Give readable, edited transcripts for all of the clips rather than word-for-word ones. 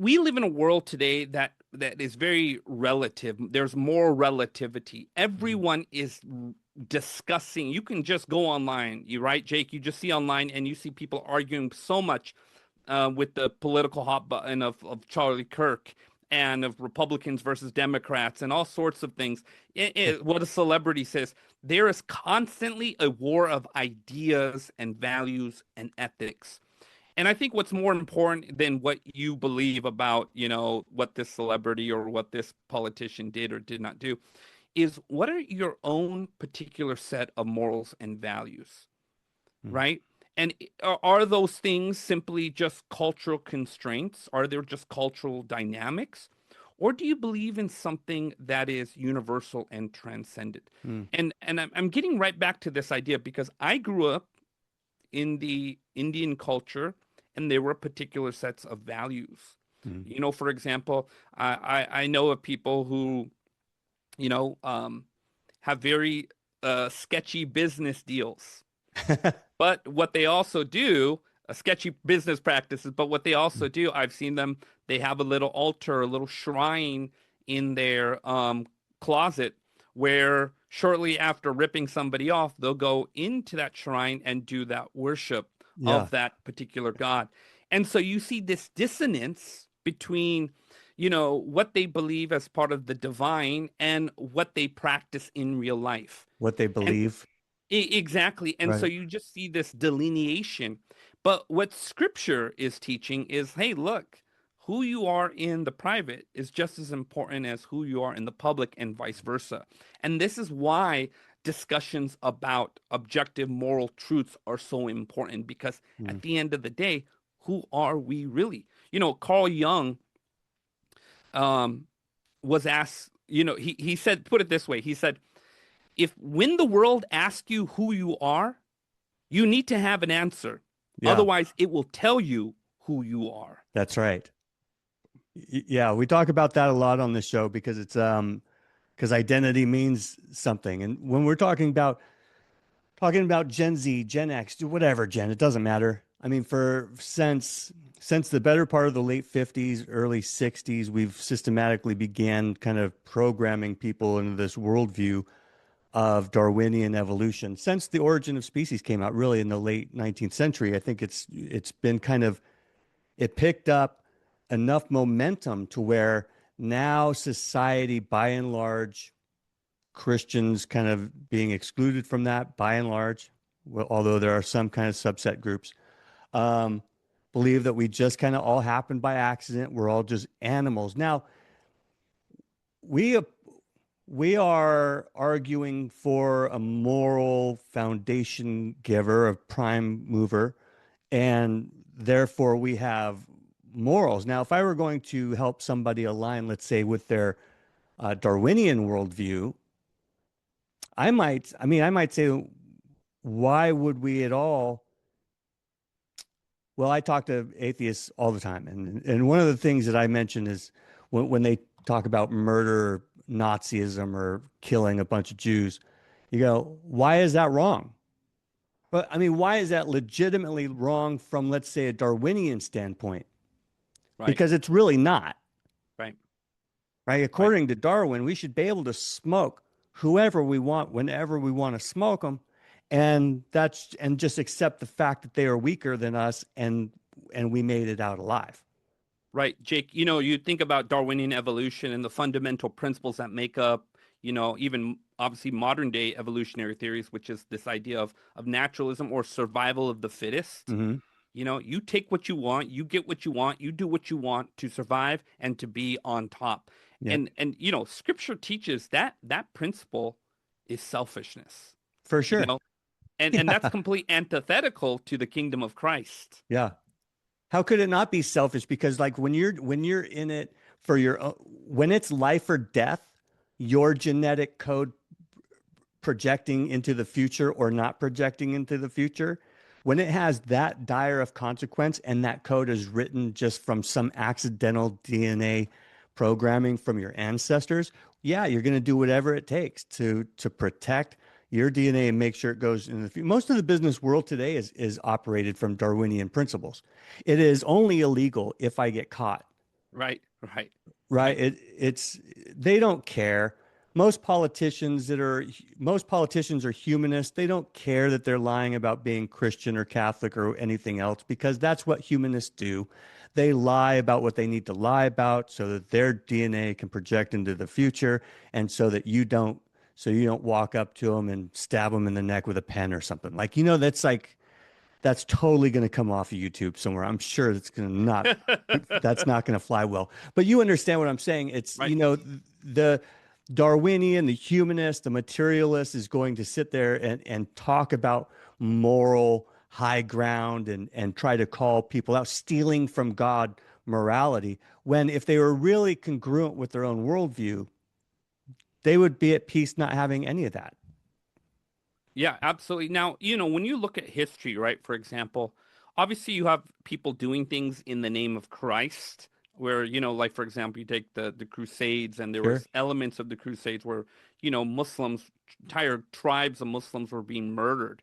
we live in a world today that is very relative. There's more relativity. Everyone is discussing. You can just go online, you right, Jake? You just see online and you see people arguing so much with the political hot button of Charlie Kirk and of Republicans versus Democrats and all sorts of things. What a celebrity says, there is constantly a war of ideas and values and ethics. And I think what's more important than what you believe about, what this celebrity or what this politician did or did not do is what are your own particular set of morals and values, right? And are those things simply just cultural constraints? Are there just cultural dynamics? Or do you believe in something that is universal and transcendent? And I'm getting right back to this idea because I grew up in the Indian culture and there were particular sets of values. For example, I know of people who, have very sketchy business deals. But what they also do, sketchy business practices, but what they also do, I've seen them, they have a little altar, a little shrine in their closet where shortly after ripping somebody off, they'll go into that shrine and do that worship of that particular god. And so you see this dissonance between, what they believe as part of the divine and what they practice in real life. What they believe. Exactly. And so you just see this delineation. But what scripture is teaching is, hey, look, who you are in the private is just as important as who you are in the public and vice versa. And this is why discussions about objective moral truths are so important, because at the end of the day, who are we really? Carl Jung was asked, he said, put it this way, he said, when the world asks you who you are, you need to have an answer. Otherwise, it will tell you who you are. That's right. Yeah, we talk about that a lot on the show because it's because identity means something. And when we're talking about Gen Z, Gen X, whatever Gen, it doesn't matter. I mean, since the better part of the late 50s, early 60s, we've systematically began kind of programming people into this worldview of Darwinian evolution. Since The Origin of Species came out really in the late 19th century, I think it's been it picked up enough momentum to where now society, by and large, Christians kind of being excluded from that, by and large, although there are some kind of subset groups, believe that we just kind of all happened by accident. We're all just animals. Now, we are arguing for a moral foundation giver, a prime mover, and therefore we have morals. Now, if I were going to help somebody align, let's say, with their Darwinian worldview, I might say, why would we at all? Well, I talk to atheists all the time. And one of the things that I mention is when they talk about murder, Nazism, or killing a bunch of Jews, you go, why is that wrong? But I mean, why is that legitimately wrong from, let's say, a Darwinian standpoint? Right. Because it's really not. Right. Right. According to Darwin, we should be able to smoke whoever we want, whenever we want to smoke them. And just accept the fact that they are weaker than us and we made it out alive. Right, Jake, you think about Darwinian evolution and the fundamental principles that make up, even obviously modern day evolutionary theories, which is this idea of naturalism or survival of the fittest. Mm-hmm. You take what you want, you get what you want, you do what you want to survive and to be on top. Yeah. And scripture teaches that principle is selfishness. For sure. And that's complete antithetical to the kingdom of Christ. Yeah. How could it not be selfish? Because like when you're in it for when it's life or death, your genetic code projecting into the future or not projecting into the future, when it has that dire of consequence and that code is written just from some accidental DNA programming from your ancestors, yeah, you're going to do whatever it takes to protect your DNA and make sure it goes in the future. Most of the business world today is operated from Darwinian principles. It is only illegal if I get caught. Right, right, right? right. It's they don't care. Most politicians are humanists. They don't care that they're lying about being Christian or Catholic or anything else because that's what humanists do. They lie about what they need to lie about so that their DNA can project into the future and so you don't walk up to them and stab them in the neck with a pen or something. That's totally going to come off of YouTube somewhere. I'm sure that's not going to fly well. But you understand what I'm saying. It's, Right. the Darwinian, the humanist, the materialist is going to sit there and talk about moral high ground and try to call people out, stealing from God morality, when if they were really congruent with their own worldview, they would be at peace not having any of that. Yeah, absolutely. Now, when you look at history, right, for example, obviously you have people doing things in the name of Christ, where, like for example, you take the Crusades, and there Sure. was elements of the Crusades where, Muslims, entire tribes of Muslims were being murdered.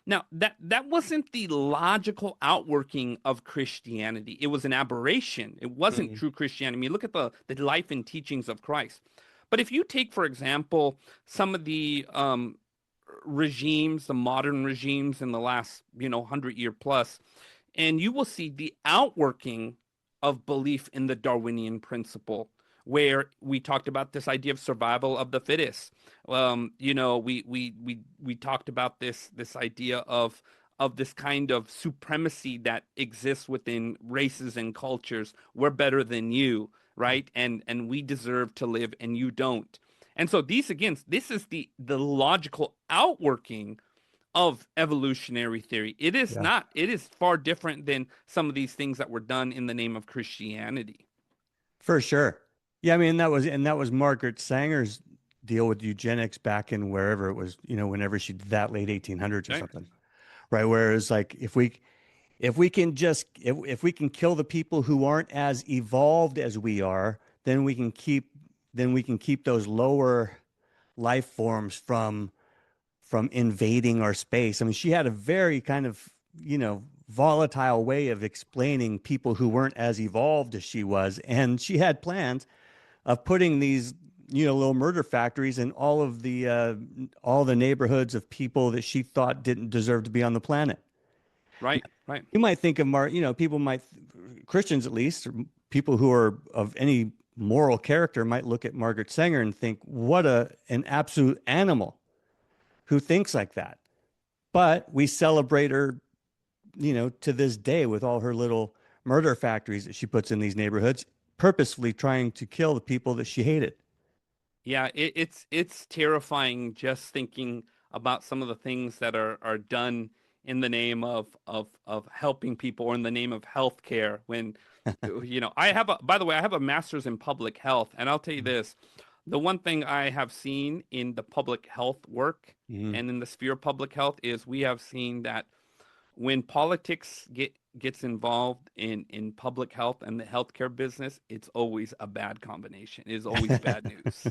Now, that wasn't the logical outworking of Christianity. It was an aberration. It wasn't Mhm. true Christianity. I mean, look at the life and teachings of Christ. But if you take, for example, some of the regimes, the modern regimes in the last, 100-year plus, and you will see the outworking of belief in the Darwinian principle, where we talked about this idea of survival of the fittest. We talked about this idea of this kind of supremacy that exists within races and cultures. We're better than you, right? And we deserve to live, and you don't. And so this is the logical outworking of evolutionary theory. It is Yeah. not. It is far different than some of these things that were done in the name of Christianity. For sure. Yeah, I mean that was Margaret Sanger's deal with eugenics back in wherever it was, whenever she did that late 1800s or Right? something. Right? Whereas like if we can kill the people who aren't as evolved as we are, then we can keep those lower life forms from invading our space. I mean, she had a very kind of, volatile way of explaining people who weren't as evolved as she was. And she had plans of putting these, little murder factories in all the neighborhoods of people that she thought didn't deserve to be on the planet. Right? Right? You might think of people might, Christians at least, or people who are of any moral character might look at Margaret Sanger and think, what an absolute animal who thinks like that. But we celebrate her, to this day with all her little murder factories that she puts in these neighborhoods, purposefully trying to kill the people that she hated. Yeah, it's terrifying just thinking about some of the things that are done in the name of helping people, or in the name of healthcare. When by the way, I have a master's in public health, and I'll tell you this, the one thing I have seen in the public health work Mhm. and in the sphere of public health is we have seen that when politics gets involved in public health and the healthcare business, it's always a bad combination. It is always bad news.